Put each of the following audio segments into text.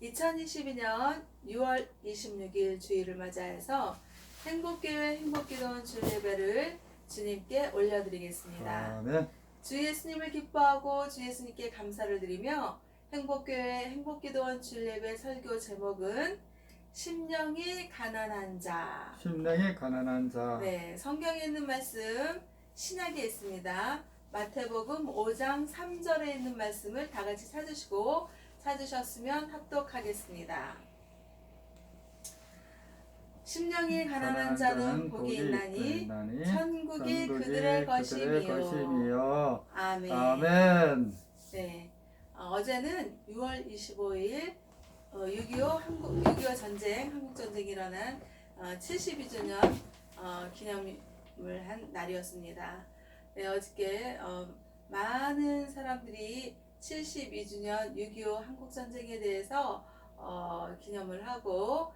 2022년 6월 26일 주일을 맞이해서 행복교회 행복기도원 주예배를 주님께 올려드리겠습니다. 아멘. 주 예수님을 기뻐하고 주 예수님께 감사를 드리며 행복교회 행복기도원 주예배 설교 제목은 심령이 가난한 자. 심령이 가난한 자. 네, 성경에 있는 말씀 신약에 있습니다. 마태복음 5장 3절에 있는 말씀을 다 같이 찾으시고 찾으셨으면 합독하겠습니다. 심령이 가난한 자는 복이 있나니 천국이 그들의 것이미요. 아멘. 아멘. 네, 어제는 6월 25일 6.25 전쟁, 한국 전쟁이 일어난 72주년 기념을 한 날이었습니다. 네, 어저께 많은 사람들이 72주년 6.25 한국 전쟁에 대해서 기념을 하고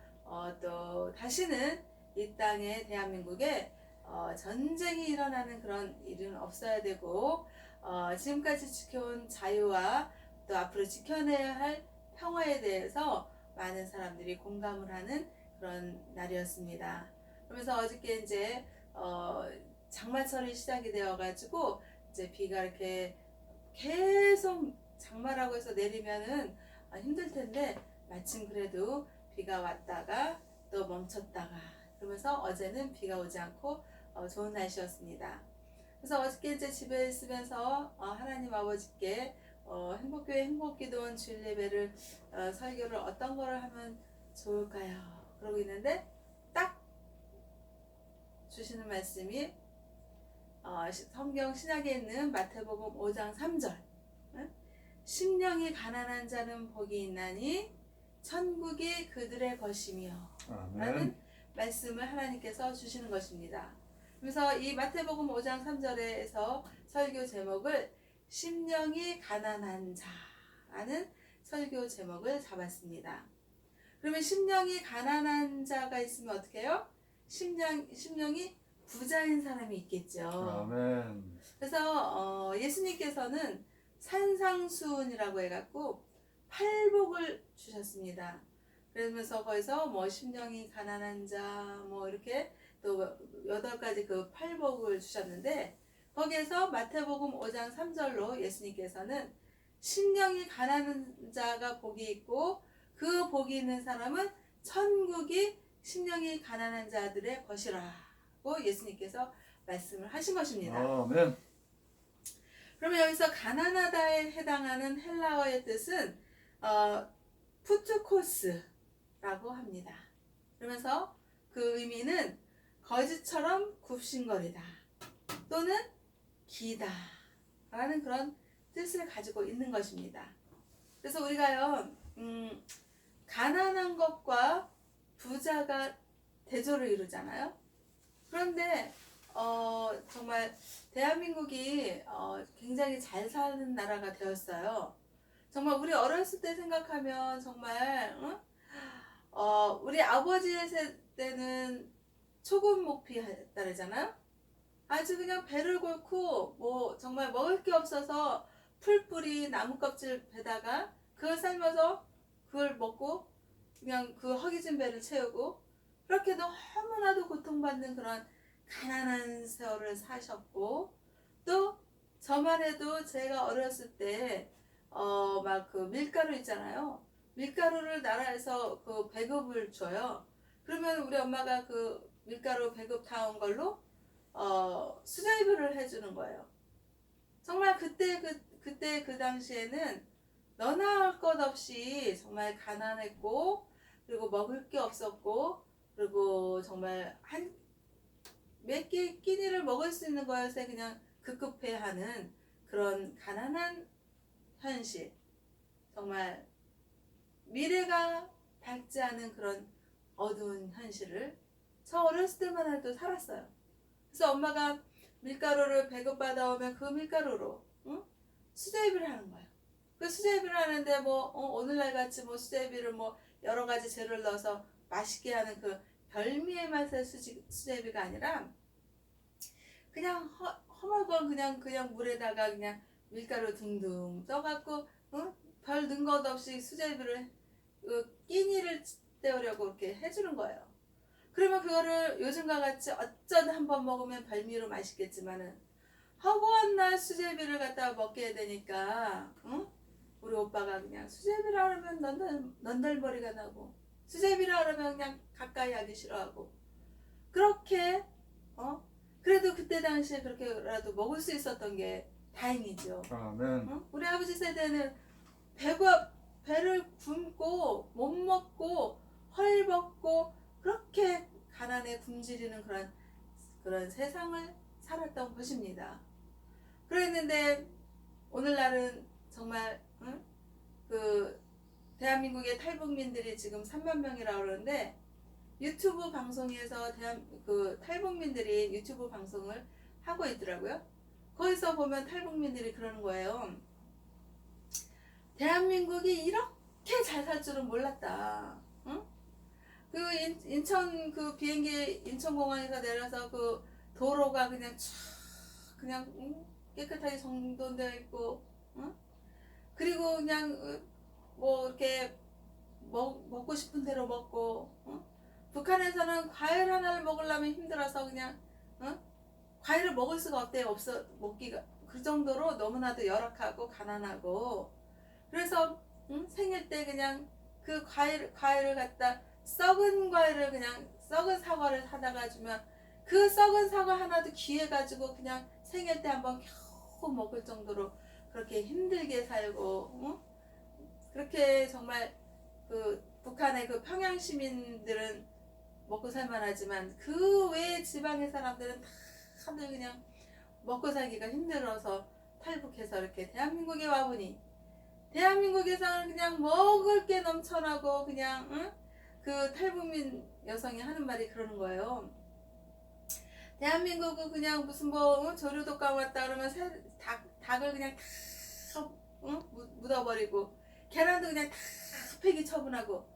또 다시는 이 땅에 대한민국에 전쟁이 일어나는 그런 일은 없어야 되고 지금까지 지켜온 자유와 또 앞으로 지켜내야 할 평화에 대해서 많은 사람들이 공감을 하는 그런 날이었습니다. 그러면서 어저께 이제 장마철이 시작이 되어가지고 이제 비가 이렇게 계속 장마라고 해서 내리면은 힘들 텐데 마침 그래도 비가 왔다가 또 멈췄다가 그러면서 어제는 비가 오지 않고 좋은 날씨였습니다. 그래서 어저께 이제 집에 있으면서 하나님 아버지께 행복교회 행복기도원 주일 예배를 설교를 어떤 거를 하면 좋을까요? 그러고 있는데 딱 주시는 말씀이 성경 신약에 있는 마태복음 5장 3절 심령이 가난한 자는 복이 있나니 천국이 그들의 것이며 라는 말씀을 하나님께서 주시는 것입니다. 그래서 이 마태복음 5장 3절에서 설교 제목을 심령이 가난한 자라는 설교 제목을 잡았습니다. 그러면 심령이 가난한 자가 있으면 어떻게 해요? 심령이 부자인 사람이 있겠죠. 아멘. 그래서 예수님께서는 산상수훈이라고 해갖고 팔복을 주셨습니다. 그러면서 거기서 뭐 심령이 가난한 자 뭐 이렇게 또 8가지 그 팔복을 주셨는데 거기에서 마태복음 5장 3절로 예수님께서는 심령이 가난한 자가 복이 있고 그 복이 있는 사람은 천국이 심령이 가난한 자들의 것이라고 예수님께서 말씀을 하신 것입니다. 아멘. 그러면 여기서 가난하다에 해당하는 헬라어의 뜻은 푸투코스라고 합니다. 그러면서 그 의미는 거지처럼 굽신거리다 또는 기다 라는 그런 뜻을 가지고 있는 것입니다. 그래서 우리가요 가난한 것과 부자가 대조를 이루잖아요. 그런데 정말 대한민국이 굉장히 잘 사는 나라가 되었어요. 정말 우리 어렸을 때 생각하면 정말 우리 아버지의 세대는 초급 목피 했다잖아요. 아주 그냥 배를 골고 뭐 정말 먹을 게 없어서 풀뿌리 나무 껍질 베다가 그걸 삶아서 그걸 먹고 그냥 그 허기진 배를 채우고 그렇게 너무나도 고통받는 그런 가난한 세월을 사셨고 또 저만 해도 제가 어렸을 때 막 그 밀가루 있잖아요. 밀가루를 나라에서 그 배급을 줘요. 그러면 우리 엄마가 그 밀가루 배급 다 온 걸로 수제비를 해주는 거예요. 정말 그때 그 당시에는 너나 할 것 없이 정말 가난했고 그리고 먹을 게 없었고 그리고 정말 몇 개 끼니를 먹을 수 있는 것에 그냥 급급해하는 그런 가난한 현실, 정말 미래가 밝지 않은 그런 어두운 현실을 저 어렸을 때만 해도 살았어요. 그래서 엄마가 밀가루를 배급받아 오면 그 밀가루로 수제비를 하는 거예요. 그 수제비를 하는데 뭐 오늘날 같이 뭐 수제비를 뭐 여러 가지 재료를 넣어서 맛있게 하는 그 별미의 맛의 수제비가 아니라 그냥 허물건 그냥 물에다가 그냥 밀가루 둥둥 떠갖고 별 넣은 것 없이 수제비를 끼니를 때우려고 이렇게 해주는 거예요. 그러면 그거를 요즘과 같이 어쩌다 한번 먹으면 별미로 맛있겠지만은 허구한 날 수제비를 갖다가 먹게 되니까, 응? 우리 오빠가 그냥 수제비라 그러면 넌덜머리가 나고, 수제비라 그러면 그냥 가까이 하기 싫어하고, 그렇게, 그래도 그때 당시에 그렇게라도 먹을 수 있었던 게 다행이죠. 아멘. 우리 아버지 세대는 배를 굶고 못 먹고 헐벗고 그렇게 가난에 굶주리는 그런 세상을 살았던 것입니다. 그랬는데 오늘날은 정말 그 대한민국의 탈북민들이 지금 3만 명이라고 그러는데 유튜브 방송에서 그 탈북민들이 유튜브 방송을 하고 있더라고요. 거기서 보면 탈북민들이 그러는 거예요. 대한민국이 이렇게 잘 살 줄은 몰랐다. 응? 그 인천 그 비행기 인천공항에서 내려서 그 도로가 그냥 쫙 그냥 깨끗하게 정돈되어 있고, 응? 그리고 그냥 뭐 이렇게 먹고 싶은 대로 먹고, 응? 북한에서는 과일 하나를 먹으려면 힘들어서 그냥, 응? 과일을 먹을 수가 없어 먹기가 그 정도로 너무나도 열악하고 가난하고. 그래서 생일 때 그냥 그 과일을 갖다 썩은 과일을 그냥 썩은 사과를 사다가 주면 그 썩은 사과 하나도 귀해가지고 그냥 생일 때 한번 겨우 먹을 정도로 그렇게 힘들게 살고, 그렇게 정말 그 북한의 그 평양 시민들은 먹고 살만하지만 그 외 지방의 사람들은 다들 그냥 먹고 살기가 힘들어서 탈북해서 이렇게 대한민국에 와보니 대한민국에서는 그냥 먹을 게 넘쳐나고 그냥 그 탈북민 여성이 하는 말이 그러는 거예요. 대한민국은 그냥 무슨 뭐 조류독감 왔다 그러면 닭을 그냥 다 묻어버리고 계란도 그냥 다 폐기 처분하고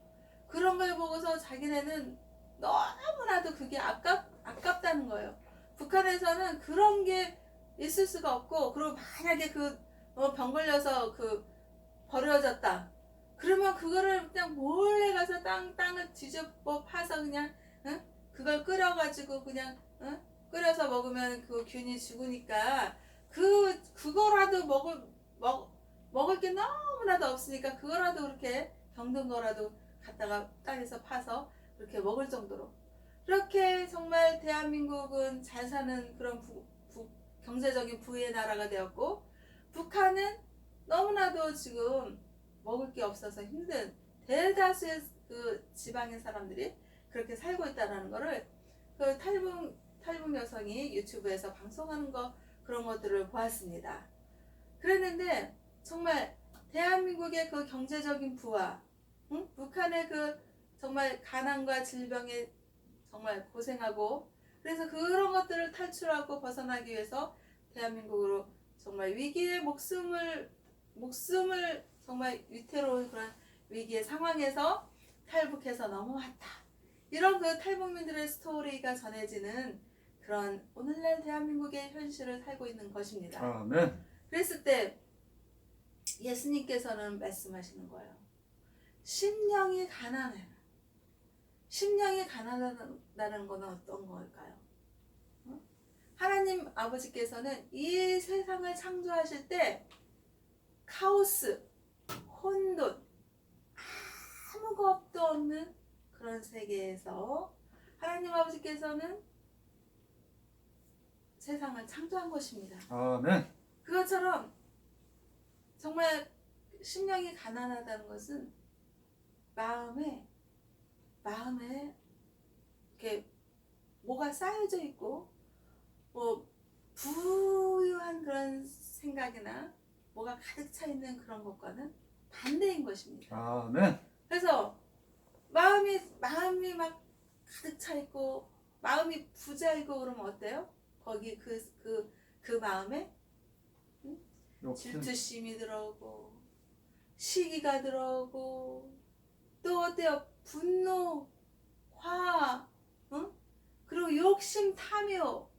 그런 걸 보고서 자기네는 너무나도 그게 아깝다는 거예요. 북한에서는 그런 게 있을 수가 없고 그리고 만약에 병 걸려서 버려졌다. 그러면 그거를 그냥 몰래 가서 땅을 뒤집어 파서 그냥 그걸 끓여가지고 그냥 끓여서 먹으면 그 균이 죽으니까 그거라도 먹을 게 너무나도 없으니까 그거라도 그렇게 병든 거라도 갖다가 땅에서 파서 그렇게 먹을 정도로 그렇게 정말 대한민국은 잘 사는 그런 경제적인 부의 나라가 되었고 북한은 너무나도 지금 먹을 게 없어서 힘든 대다수의 그 지방의 사람들이 그렇게 살고 있다는 거를 그 탈북 여성이 유튜브에서 방송하는 그런 것들을 보았습니다. 그랬는데 정말 대한민국의 그 경제적인 부와 북한의 그 정말 가난과 질병에 정말 고생하고 그래서 그런 것들을 탈출하고 벗어나기 위해서 대한민국으로 정말 위기의 목숨을 정말 위태로운 그런 위기의 상황에서 탈북해서 넘어왔다. 이런 그 탈북민들의 스토리가 전해지는 그런 오늘날 대한민국의 현실을 살고 있는 것입니다. 아멘. 그랬을 때 예수님께서는 말씀하시는 거예요. 심령이 가난해. 심령이 가난하다는 것은 어떤 걸까요? 하나님 아버지께서는 이 세상을 창조하실 때 카오스, 혼돈, 아무것도 없는 그런 세계에서 하나님 아버지께서는 세상을 창조한 것입니다. 아멘. 그것처럼 정말 심령이 가난하다는 것은 마음에 이렇게 뭐가 쌓여져 있고 뭐 부유한 그런 생각이나 뭐가 가득 차 있는 그런 것과는 반대인 것입니다. 아멘. 그래서 마음이 막 가득 차 있고 마음이 부자이고 그러면 어때요? 거기 그 마음에 욕심. 질투심이 들어오고 시기가 들어오고 또 어때요? 분노, 화, 그리고 욕심, 탐욕,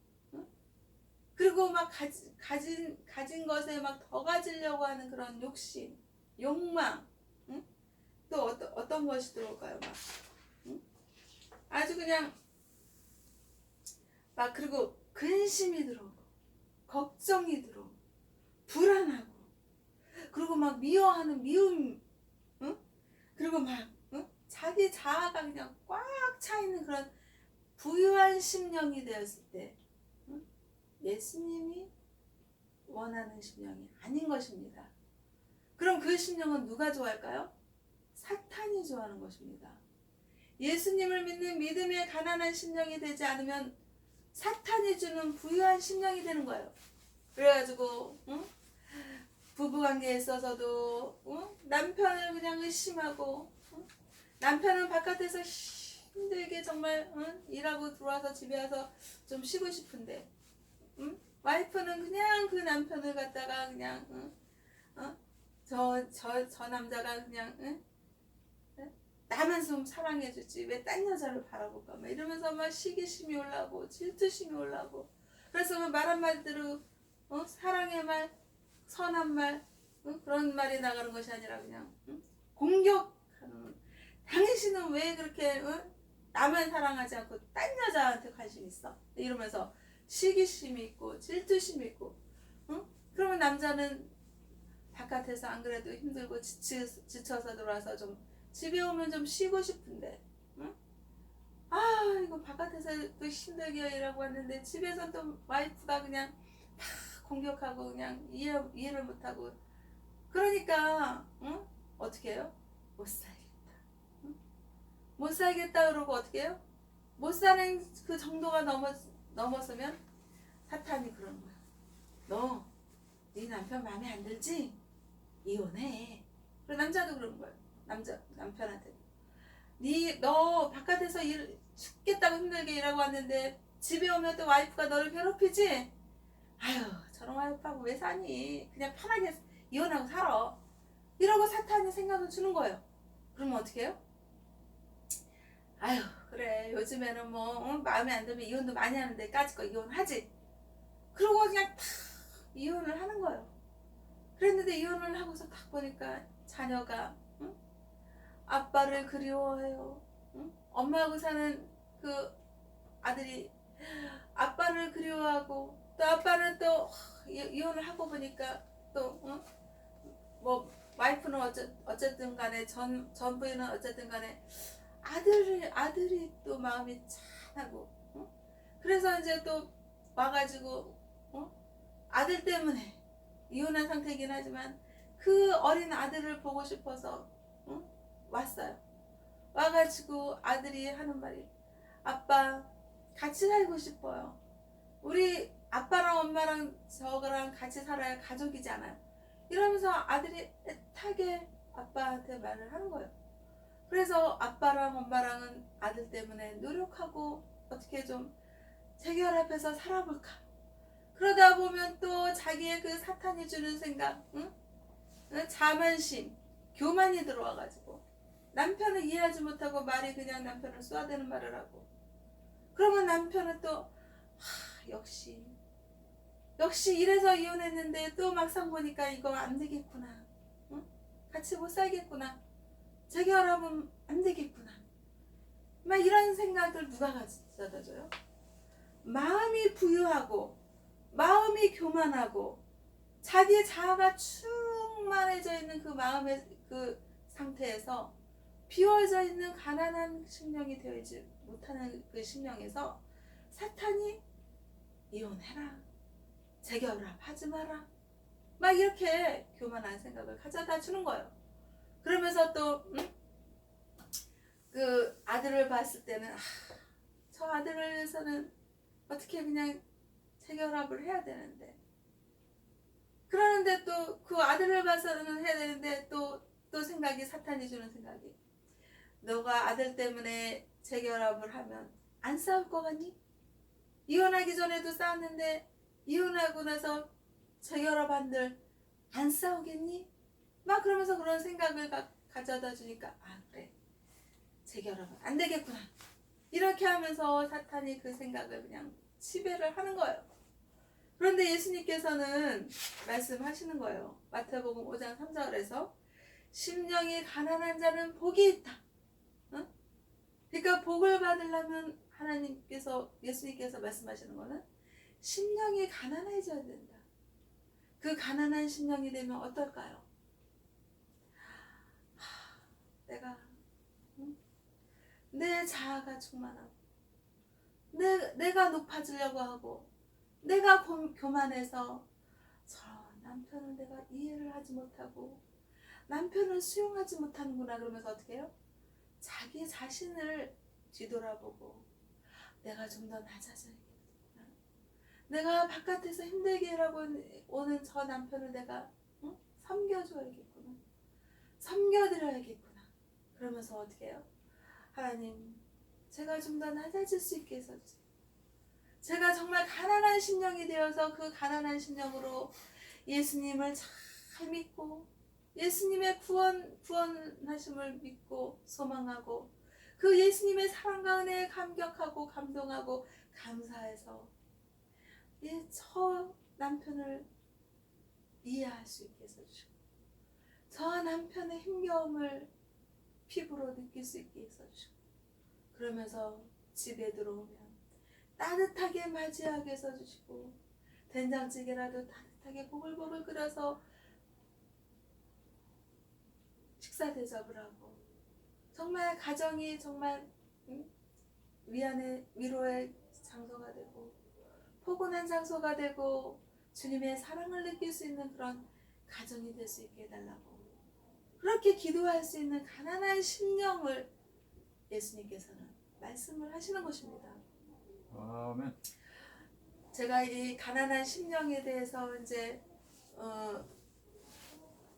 그리고 막 가진 것에 막 더 가지려고 하는 그런 욕심, 욕망, 또 어떤 것이 들어올까요? 막 응? 아주 그냥 막 그리고 근심이 들어오고 걱정이 들어오고 불안하고 그리고 막 미워하는 미움 응? 그리고 막 응? 자기 자아가 그냥 꽉 차 있는 그런 부유한 심령이 되었을 때 응? 예수님이 원하는 심령이 아닌 것입니다. 그럼 그 심령은 누가 좋아할까요? 사탄이 좋아하는 것입니다. 예수님을 믿는 믿음의 가난한 심령이 되지 않으면 사탄이 주는 부유한 심령이 되는 거예요. 그래가지고 응? 부부관계에 있어서도 응? 남편을 그냥 의심하고 응? 남편은 바깥에서 힘들게 정말 응? 일하고 들어와서 집에 와서 좀 쉬고 싶은데 응? 와이프는 그냥 그 남편을 갖다가 그냥 응? 저 남자가 그냥 응? 나만 좀 사랑해주지 왜 딴 여자를 바라볼까 막 이러면서 막 시기심이 올라오고 질투심이 올라오고 그래서 말 한마디로 사랑의 말 선한 말 그런 말이 나가는 것이 아니라 그냥 공격하는 당신은 왜 그렇게 나만 사랑하지 않고 딴 여자한테 관심 있어 이러면서 시기심이 있고 질투심이 있고 그러면 남자는 바깥에서 안 그래도 힘들고 지쳐서 들어와서 좀 집에 오면 좀 쉬고 싶은데 응? 아 이거 바깥에서 또 힘들게 일하고 왔는데 집에서 또 와이프가 그냥 다 공격하고 그냥 이해를 못하고 그러니까 응? 어떻게 해요? 못 살겠다 응? 못 살겠다 그러고 어떻게 해요? 못 사는 그 정도가 넘었으면 사탄이 그러는 거야. 너 네 남편 마음에 안 들지? 이혼해. 그리고 남자도 그런 거예요. 남편한테. 너 바깥에서 죽겠다고 힘들게 일하고 왔는데 집에 오면 또 와이프가 너를 괴롭히지? 아유, 저런 와이프하고 왜 사니? 그냥 편하게 이혼하고 살아. 이러고 사탄이 생각을 주는 거예요. 그러면 어떻게 해요? 아유, 그래. 요즘에는 뭐 마음에 안 들면 이혼도 많이 하는데 까짓 거 이혼하지. 그러고 그냥 탁 이혼을 하는 거예요. 그랬는데 이혼을 하고서 딱 보니까 자녀가 응? 아빠를 그리워해요. 응? 엄마하고 사는 그 아들이 아빠를 그리워하고 또 아빠는 또 이혼을 하고 보니까 또 뭐 와이프는 어쨌든 간에 전 부인은 어쨌든 간에 아들이 또 마음이 찬하고 그래서 이제 또 와가지고 아들 때문에 이혼한 상태이긴 하지만 그 어린 아들을 보고 싶어서 왔어요. 와가지고 아들이 하는 말이 아빠 같이 살고 싶어요. 우리 아빠랑 엄마랑 저랑 같이 살아야 가족이잖아요. 이러면서 아들이 애타게 아빠한테 말을 하는 거예요. 그래서 아빠랑 엄마랑은 아들 때문에 노력하고 어떻게 좀 재결합해서 살아볼까. 그러다 보면 또 자기의 그 사탄이 주는 생각, 자만심, 교만이 들어와가지고 남편을 이해하지 못하고 말이 그냥 남편을 쏘아대는 말을 하고 그러면 남편은 또 역시 이래서 이혼했는데 또 막상 보니까 이거 안 되겠구나. 같이 못 살겠구나. 재결합은 안 되겠구나. 막 이런 생각을 누가 가져다 줘요? 마음이 부유하고 마음이 교만하고 자기의 자아가 충만해져 있는 그 마음의 그 상태에서 비워져 있는 가난한 심령이 되지 못하는 그 심령에서 사탄이 이혼해라 재결합하지 마라 막 이렇게 교만한 생각을 가져다 주는 거예요. 그러면서 또 그 아들을 봤을 때는 저 아들을 위해서는 어떻게 그냥 재결합을 해야 되는데 그러는데 또 그 아들을 봐서는 해야 되는데 또 생각이 사탄이 주는 생각이 너가 아들 때문에 재결합을 하면 안 싸울 것 같니? 이혼하기 전에도 싸웠는데 이혼하고 나서 재결합한들 안 싸우겠니? 막 그러면서 그런 생각을 가져다 주니까 그래 재결합은 안 되겠구나 이렇게 하면서 사탄이 그 생각을 그냥 지배를 하는 거예요. 그런데 예수님께서는 말씀하시는 거예요. 마태복음 5장 3절에서 심령이 가난한 자는 복이 있다. 응? 그러니까 복을 받으려면 하나님께서 예수님께서 말씀하시는 거는 심령이 가난해져야 된다. 그 가난한 심령이 되면 어떨까요? 내가 내 자아가 충만하고 내가 높아지려고 하고 내가 교만해서 저 남편을 내가 이해를 하지 못하고 남편을 수용하지 못하는구나 그러면서 어떻게 해요? 자기 자신을 뒤돌아보고 내가 좀 더 낮아져야겠구나. 내가 바깥에서 힘들게 일하고 오는 저 남편을 내가 섬겨줘야겠구나. 섬겨드려야겠구나. 그러면서 어떻게 해요? 하나님, 제가 좀 더 낮아질 수 있게 해서주세요. 제가 정말 가난한 심령이 되어서 그 가난한 심령으로 예수님을 잘 믿고 예수님의 구원하심을 믿고 소망하고 그 예수님의 사랑과 은혜에 감격하고 감동하고 감사해서 저 남편을 이해할 수 있게 해서주시고 저 남편의 힘겨움을 피부로 느낄 수 있게 해서주시고 그러면서 집에 들어오면 따뜻하게 맞이하게 해서주시고 된장찌개라도 따뜻하게 보글보글 끓여서 식사 대접을 하고 정말 가정이 정말 위로의 장소가 되고 포근한 장소가 되고 주님의 사랑을 느낄 수 있는 그런 가정이 될 수 있게 해달라고 그렇게 기도할 수 있는 가난한 심령을 예수님께서는 말씀을 하시는 것입니다. 아멘. 제가 이 가난한 심령에 대해서 이제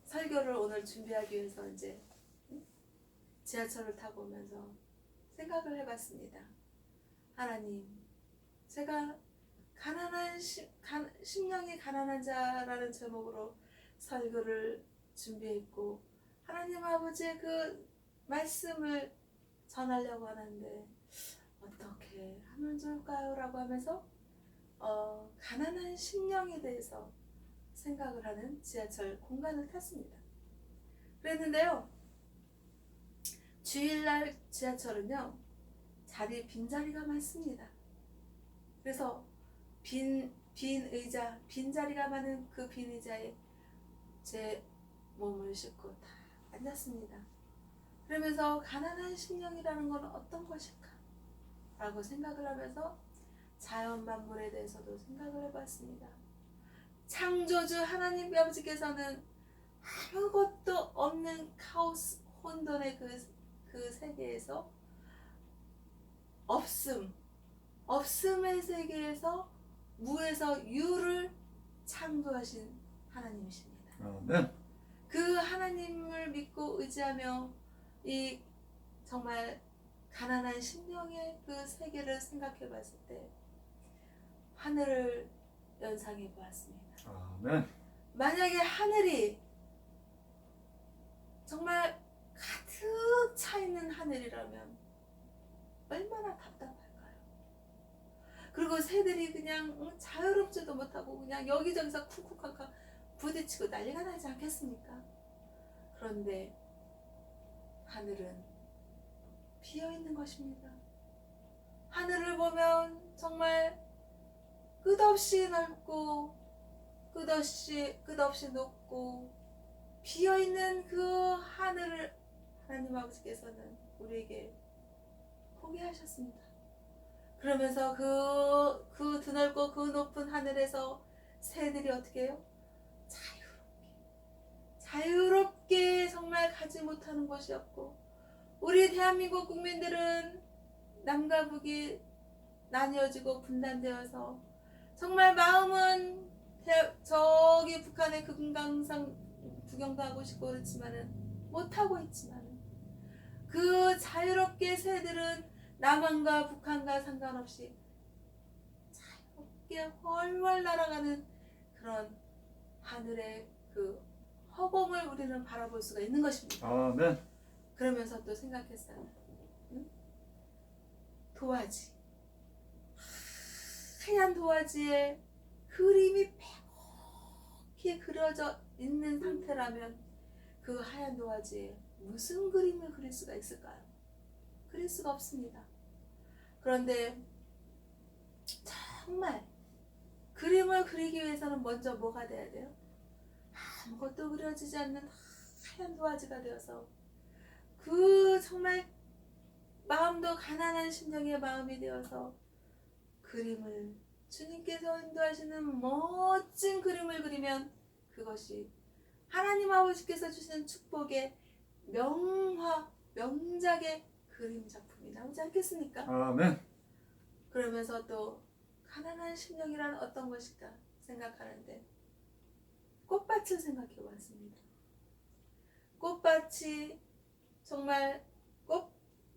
설교를 오늘 준비하기 위해서 이제 지하철을 타고 오면서 생각을 해봤습니다. 하나님, 제가 심령이 가난한 자라는 제목으로 설교를 준비했고 하나님 아버지의 그 말씀을 전하려고 하는데 어떻게 하면 좋을까요? 라고 하면서 가난한 심령에 대해서 생각을 하는 지하철 공간을 탔습니다. 그랬는데요. 주일날 지하철은요. 빈자리가 많습니다. 그래서 빈 의자, 빈자리가 많은 그 빈 의자에 제 몸을 싣고 다 앉았습니다. 그러면서 가난한 심령이라는 건 어떤 것일까? 라고 생각을 하면서 자연 만물에 대해서도 생각을 해봤습니다. 창조주 하나님 아버지께서는 아무것도 없는 카오스 혼돈의 그 세계에서 없음의 세계에서 무에서 유를 창조하신 하나님이십니다. 아멘. 그 하나님을 믿고 의지하며 이 정말 가난한 심령의 그 세계를 생각해 봤을 때 하늘을 연상해 보았습니다. 아멘. 만약에 하늘이 정말 가득 차 있는 하늘이라면 얼마나 답답할까요? 그리고 새들이 그냥 자유롭지도 못하고 그냥 여기저기서 쿵쿵쾅쾅 부딪히고 난리가 나지 않겠습니까? 그런데 하늘은 비어있는 것입니다. 하늘을 보면 정말 끝없이 넓고 끝없이 높고 비어있는 그 하늘을 하나님 아버지께서는 우리에게 포기하셨습니다. 그러면서 그 드넓고 그 높은 하늘에서 새들이 어떻게 해요? 자유롭게 정말 가지 못하는 곳이 없고 우리 대한민국 국민들은 남과 북이 나뉘어지고 분단되어서 정말 마음은 저기 북한의 그 금강산 구경도 하고 싶고 그렇지만은 못하고 있지만은 그 자유롭게 새들은 남한과 북한과 상관없이 자유롭게 훨훨 날아가는 그런 하늘의 그 허공을 우리는 바라볼 수가 있는 것입니다. 아멘. 그러면서 또 생각했어요. 응? 도화지. 하얀 도화지에 그림이 빼곡히 그려져 있는 상태라면 그 하얀 도화지에 무슨 그림을 그릴 수가 있을까요? 그릴 수가 없습니다. 그런데 정말 그림을 그리기 위해서는 먼저 뭐가 돼야 돼요? 아무것도 그려지지 않는 하얀 도화지가 되어서 그 정말 마음도 가난한 심령의 마음이 되어서 그림을 주님께서 인도하시는 멋진 그림을 그리면 그것이 하나님 아버지께서 주시는 축복의 명화, 명작의 그림 작품이 나오지 않겠습니까? 아멘. 그러면서 또 가난한 심령이란 어떤 것일까 생각하는데 꽃밭을 생각해 봤습니다. 꽃밭이 정말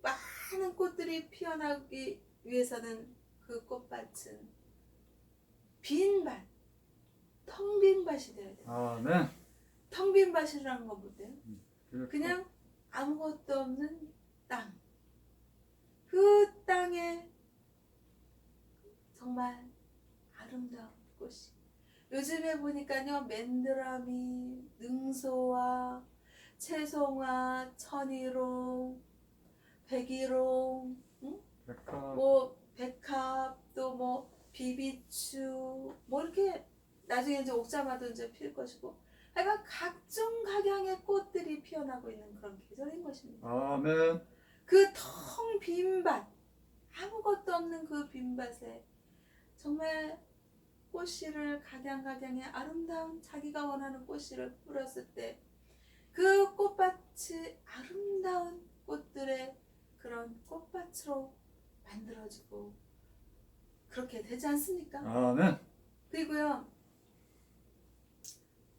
많은 꽃들이 피어나기 위해서는 그 꽃밭은 빈 밭, 텅 빈 밭이 되어야 돼요. 아멘. 텅 빈 밭이라는 건 뭐예요? 그렇죠. 그냥 아무것도 없는 땅. 그 땅에 정말 아름다운 꽃이. 요즘에 보니까요, 맨드라미, 능소화, 채송화, 천일홍, 백일홍, 응? 백합. 뭐 백합, 또 뭐 비비추, 뭐 이렇게 나중에 이제 옥자마도 이제 필 것이고, 하여간 각종 각양의 꽃들이 피어나고 있는 그런 계절인 것입니다. 아멘. 그 텅 빈 밭, 아무것도 없는 그 빈 밭에 정말 꽃씨를 각양각양의 아름다운 자기가 원하는 꽃씨를 뿌렸을 때 그 꽃밭이 아름다운 꽃들의 그런 꽃밭으로 만들어지고 그렇게 되지 않습니까? 아멘. 그리고요,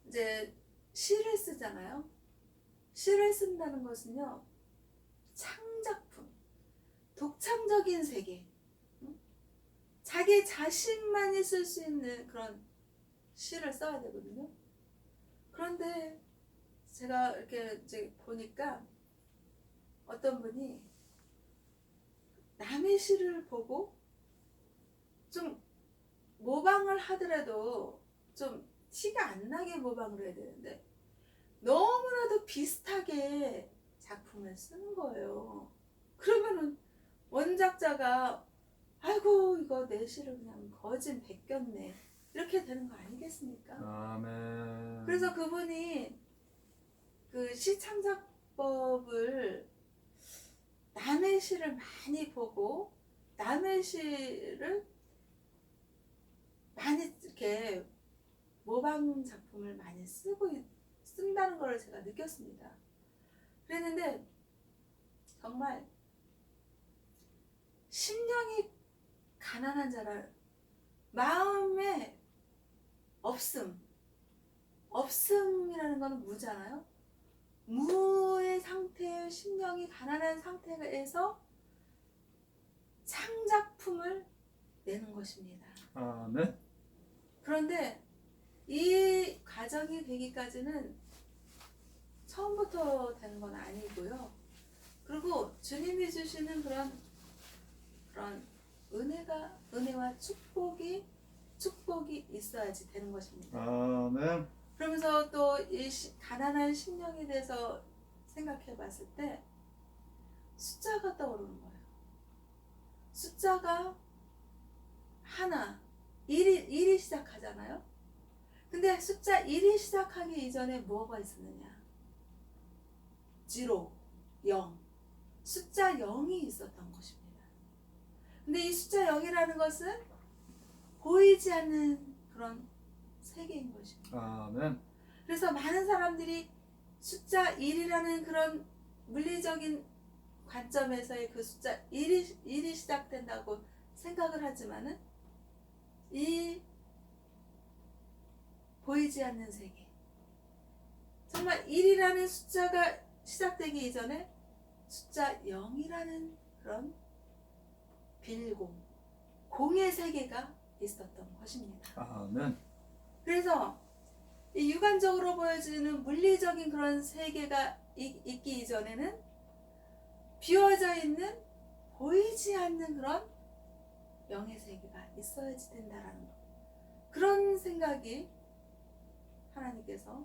이제 시를 쓰잖아요. 시를 쓴다는 것은요, 창작품, 독창적인 세계, 자기 자신만이 쓸 수 있는 그런 시를 써야 되거든요. 그런데 제가 이렇게 이제 보니까 어떤 분이 남의 시를 보고 좀 모방을 하더라도 좀 티가 안 나게 모방을 해야 되는데 너무나도 비슷하게 작품을 쓰는 거예요. 그러면은 원작자가 아이고 이거 내 시를 그냥 거진 베꼈네 이렇게 되는 거 아니겠습니까? 아멘. 그래서 그분이 그 시 창작법을 남의 시를 많이 보고 남의 시를 많이 이렇게 모방 작품을 많이 쓴다는 걸 제가 느꼈습니다. 그랬는데 정말 심령이 가난한 자를 마음에 없음이라는 건 무잖아요. 무의 상태의 심령이 가난한 상태에서 창작품을 내는 것입니다. 아멘. 그런데 이 과정이 되기까지는 처음부터 되는 건 아니고요. 그리고 주님이 주시는 그런 은혜와 축복이 있어야지 되는 것입니다. 아멘. 그러면서 또 이 가난한 심령에 대해서 생각해 봤을 때 숫자가 떠오르는 거예요. 숫자가 하나, 1이 시작하잖아요. 근데 숫자 1이 시작하기 이전에 뭐가 있었느냐? 0, 0. 숫자 0이 있었던 것입니다. 근데 이 숫자 0이라는 것은 보이지 않는 그런 세계인 것입니다. 아멘. 그래서 많은 사람들이 숫자 1이라는 그런 물리적인 관점에서의 그 숫자 1이 시작된다고 생각을 하지만은 이 보이지 않는 세계, 정말 1이라는 숫자가 시작되기 이전에 숫자 0이라는 그런 빌공, 공의 세계가 있었던 것입니다. 아멘. 그래서 이 육안적으로 보여지는 물리적인 그런 세계가 있기 이전에는 비워져 있는 보이지 않는 그런 영의 세계가 있어야지 된다라는 것. 그런 생각이 하나님께서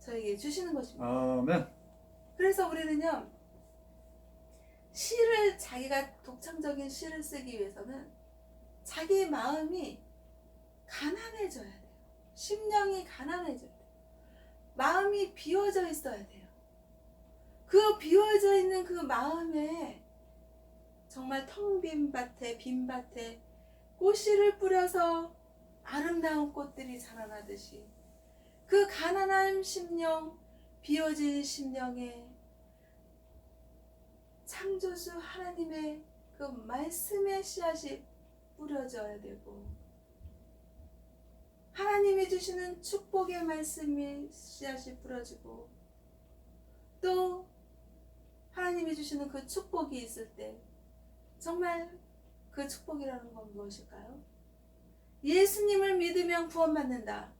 저에게 주시는 것입니다. 아멘. 그래서 우리는요, 자기가 독창적인 시를 쓰기 위해서는 자기 마음이 가난해져야 돼요. 심령이 가난해져야 돼요. 마음이 비워져 있어야 돼요. 그 비워져 있는 그 마음에 정말 텅 빈 밭에 꽃씨를 뿌려서 아름다운 꽃들이 자라나듯이 그 가난한 심령, 비워진 심령에 창조주 하나님의 그 말씀의 씨앗이 뿌려져야 되고, 하나님이 주시는 축복의 말씀이 씨앗이 뿌려지고, 또 하나님이 주시는 그 축복이 있을 때 정말 그 축복이라는 건 무엇일까요? 예수님을 믿으면 구원받는다.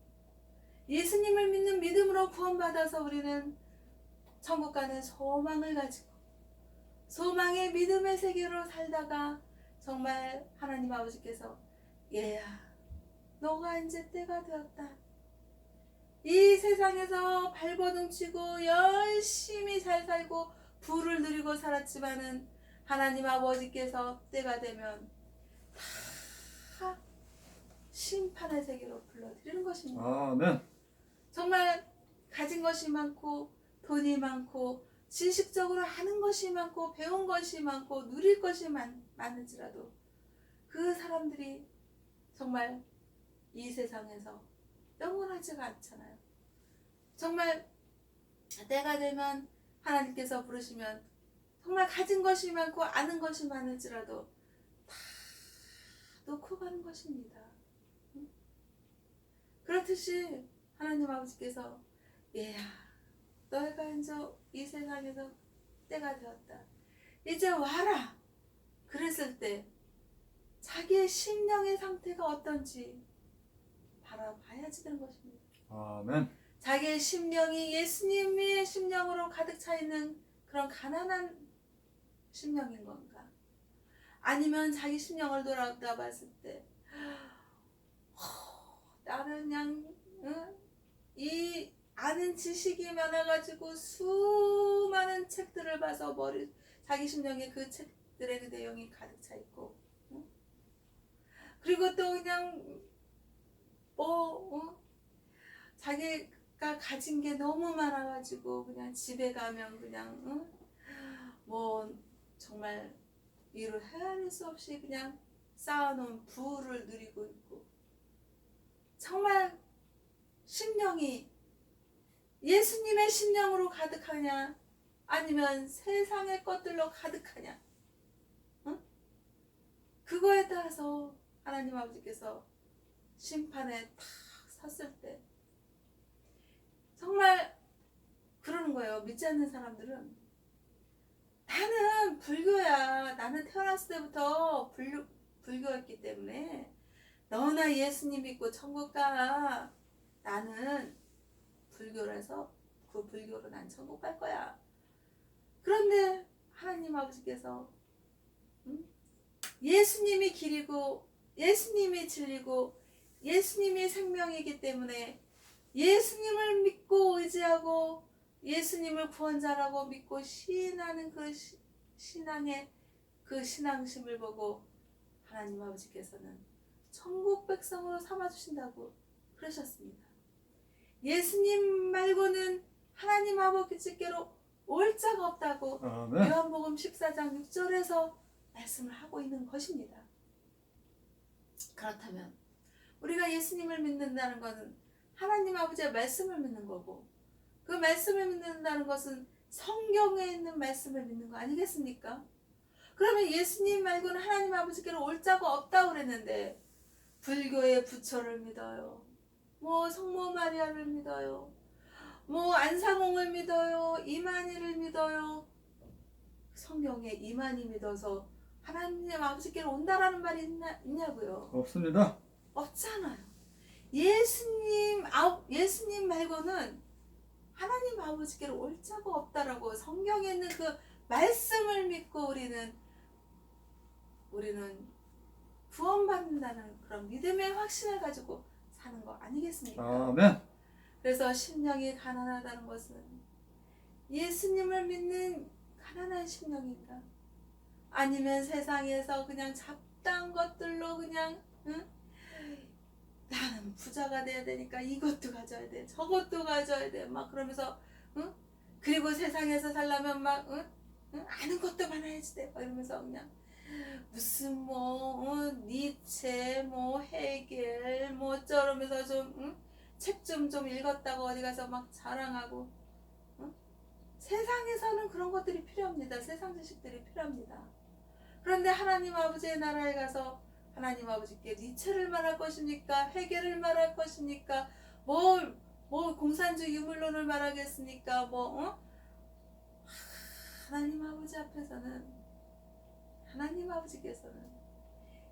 예수님을 믿는 믿음으로 구원받아서 우리는 천국 가는 소망을 가지고 소망의 믿음의 세계로 살다가 정말 하나님 아버지께서 얘야, 너가 이제 때가 되었다. 이 세상에서 발버둥 치고 열심히 잘 살고 부를 누리고 살았지만은 하나님 아버지께서 때가 되면 다 심판의 세계로 불러들이는 것입니다. 아멘. 정말 가진 것이 많고 돈이 많고 지식적으로 하는 것이 많고 배운 것이 많고 누릴 것이 많을지라도 그 사람들이 정말 이 세상에서 영원하지가 않잖아요. 정말 때가 되면 하나님께서 부르시면 정말 가진 것이 많고 아는 것이 많을지라도 다 놓고 가는 것입니다. 그렇듯이 하나님 아버지께서 얘야, 너희가 이제 이 세상에서 때가 되었다. 이제 와라. 그랬을 때 자기의 심령의 상태가 어떤지 바라봐야지 되는 것입니다. 아멘. 자기의 심령이 예수님의 심령으로 가득 차 있는 그런 가난한 심령인 건가? 아니면 자기 심령을 돌아다 봤을 때 나는 그냥 이 아는 지식이 많아가지고 수많은 책들을 봐서 자기 심령에 그 책들의 그 내용이 가득 차 있고, 그리고 또 그냥 자기가 가진 게 너무 많아가지고 그냥 집에 가면 그냥 정말 이루 헤아릴 수 없이 그냥 쌓아놓은 부를 누리고 있고, 정말 심령이 예수님의 심령으로 가득하냐 아니면 세상의 것들로 가득하냐, 그거에 따라서 하나님 아버지께서 심판에 탁 섰을 때 정말 그러는 거예요. 믿지 않는 사람들은 나는 불교야, 나는 태어났을 때부터 불교였기 때문에 너나 예수님 믿고 천국 가, 나는 불교라서 그 불교로 난 천국 갈 거야. 그런데 하나님 아버지께서 예수님이 길이고 예수님이 진리고 예수님이 생명이기 때문에 예수님을 믿고 의지하고 예수님을 구원자라고 믿고 시인하는 그 신앙의 그 신앙심을 보고 하나님 아버지께서는 천국 백성으로 삼아주신다고 그러셨습니다. 예수님 말고는 하나님 아버지께로 올 자가 없다고 아멘. 요한복음 14장 6절에서 말씀을 하고 있는 것입니다. 그렇다면 우리가 예수님을 믿는다는 것은 하나님 아버지의 말씀을 믿는 거고, 그 말씀을 믿는다는 것은 성경에 있는 말씀을 믿는 거 아니겠습니까? 그러면 예수님 말고는 하나님 아버지께로 올 자가 없다고 그랬는데 불교의 부처를 믿어요, 성모 마리아를 믿어요, 안사몽을 믿어요, 이만희를 믿어요. 성경에 이만희 믿어서 하나님 아버지께로 온다라는 말이 있냐고요? 없습니다. 없잖아요. 예수님 말고는 하나님 아버지께로 올 자가 없다라고 성경에 있는 그 말씀을 믿고 우리는 구원받는다는 그런 믿음의 확신을 가지고 사는 거 아니겠습니까? 아멘. 그래서 심령이 가난하다는 것은 예수님을 믿는 가난한 심령인가? 아니면 세상에서 그냥 잡다한 것들로 그냥 응? 나는 부자가 돼야 되니까 이것도 가져야 돼, 저것도 가져야 돼, 막 그러면서 응? 그리고 세상에서 살려면 막 응? 응? 아는 것도 많아야지 돼, 막 이러면서 그냥 무슨 뭐 니체 뭐 헤겔 뭐 어쩌면서 좀 응? 책 좀 읽었다고 어디 가서 막 자랑하고 응? 세상에서는 그런 것들이 필요합니다. 세상 지식들이 필요합니다. 그런데 하나님 아버지의 나라에 가서 하나님 아버지께 니체를 말할 것입니까? 헤겔을 말할 것입니까? 뭐 공산주의 유물론을 말하겠습니까? 하나님 아버지 앞에서는 하나님 아버지께서는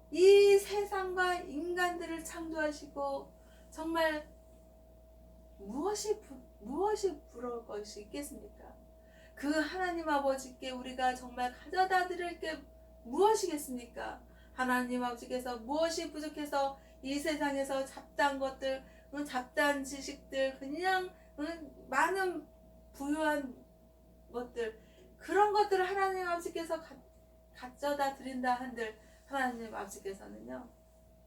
이 세상과 인간들을 창조하시고 정말 무엇이 부러울 것이 있겠습니까? 그 하나님 아버지께 우리가 정말 가져다 드릴 게 무엇이겠습니까? 하나님 아버지께서 무엇이 부족해서 이 세상에서 잡다한 것들, 잡다한 지식들, 그냥 많은 부유한 것들, 그런 것들을 하나님 아버지께서 가져다 드린다 한들 하나님 아버지께서는요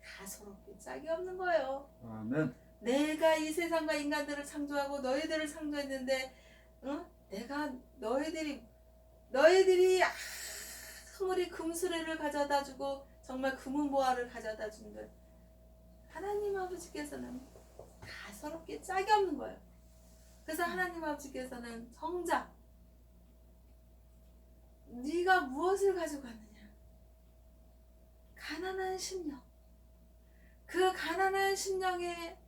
가소롭게 짝이 없는 거예요. 아멘. 내가 이 세상과 인간들을 창조하고 너희들을 창조했는데 내가 너희들이 아무리 금수레를 가져다 주고 정말 금은보화를 가져다 준들 하나님 아버지께서는 가소롭게 짝이 없는 거예요. 그래서 하나님 아버지께서는 정작 네가 무엇을 가지고 왔느냐, 가난한 심령, 그 가난한 심령에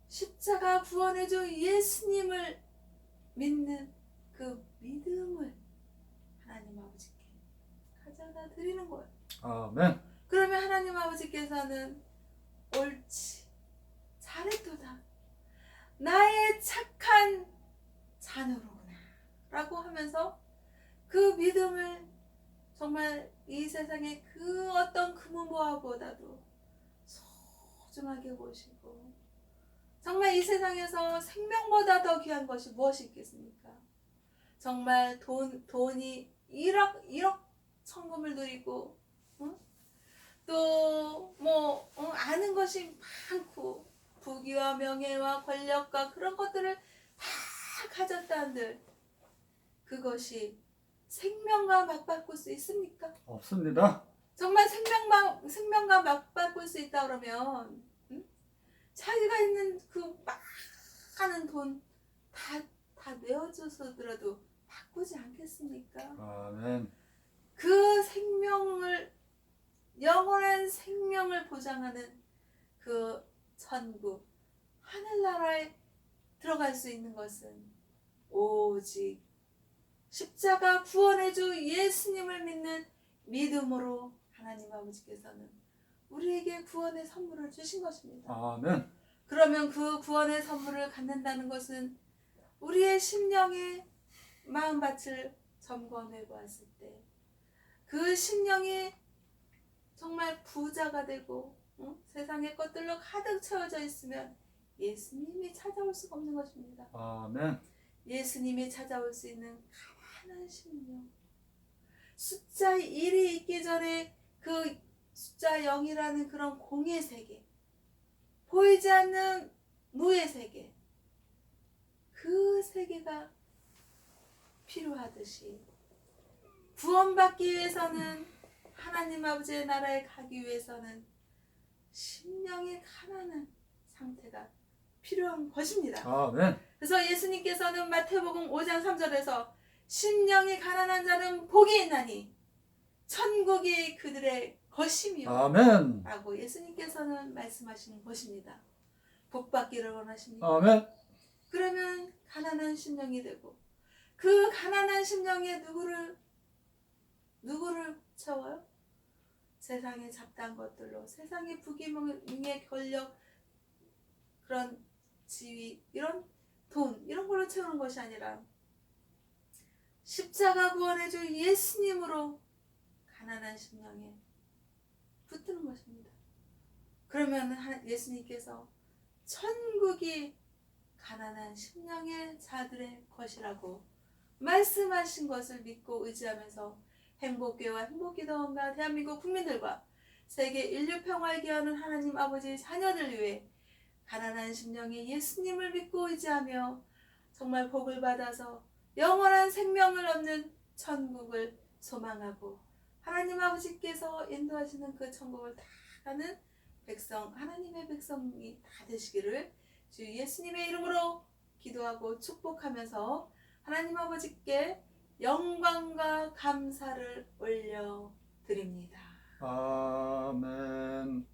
십자가 구원해준 예수님을 믿는 그 믿음을 하나님 아버지께 가져다 드리는 거예요. 아멘. 그러면 하나님 아버지께서는 옳지, 잘했도다, 나의 착한 자녀로구나 라고 하면서 그 믿음을 정말 이 세상의 그 어떤 금은보화보다도 소중하게 보시고 정말 이 세상에서 생명보다 더 귀한 것이 무엇이 있겠습니까? 정말 돈이 1억 천금을 누리고 또 아는 것이 많고 부귀와 명예와 권력과 그런 것들을 다 가졌다 한들 그것이 생명과 맞바꿀 수 있습니까? 없습니다. 정말 생명과 맞바꿀 수 있다 그러면 자기가 있는 그 많은 돈 다 내어줘서더라도 바꾸지 않겠습니까? 아멘. 그 생명을, 영원한 생명을 보장하는 그 천국, 하늘나라에 들어갈 수 있는 것은 오직 십자가 구원해주 예수님을 믿는 믿음으로 하나님 아버지께서는 우리에게 구원의 선물을 주신 것입니다. 아멘. 그러면 그 구원의 선물을 갖는다는 것은 우리의 심령의 마음밭을 점검해 보았을 때 그 심령이 정말 부자가 되고 세상의 것들로 가득 채워져 있으면 예수님이 찾아올 수가 없는 것입니다. 아멘. 예수님이 찾아올 수 있는 가난한 심령, 숫자 1이 있기 전에 그 숫자 0이라는 그런 공의 세계, 보이지 않는 무의 세계, 그 세계가 필요하듯이 구원받기 위해서는 하나님 아버지의 나라에 가기 위해서는 심령이 가난한 상태가 필요한 것입니다. 아멘. 그래서 예수님께서는 마태복음 5장 3절에서 심령이 가난한 자는 복이 있나니 천국이 그들의 것이며 아멘. 라고 예수님께서는 말씀하시는 것입니다. 복받기를 원하십니까? 아멘. 그러면 가난한 심령이 되고 그 가난한 심령에 누구를 채워요? 세상의 잡다한 것들로, 세상의 부귀명예, 권력, 그런 지위, 이런 돈, 이런 걸로 채우는 것이 아니라 십자가 구원해줄 예수님으로 가난한 심령에 붙드는 것입니다. 그러면 예수님께서 천국이 가난한 심령의 자들의 것이라고 말씀하신 것을 믿고 의지하면서 행복교회와 행복기도원과 대한민국 국민들과 세계 인류 평화를 기하는 하나님 아버지 자녀들 위해 가난한 심령의 예수님을 믿고 의지하며 정말 복을 받아서 영원한 생명을 얻는 천국을 소망하고 하나님 아버지께서 인도하시는 그 천국을 다 가는 백성, 하나님의 백성이 다 되시기를 주 예수님의 이름으로 기도하고 축복하면서 하나님 아버지께 영광과 감사를 올려드립니다. 아멘.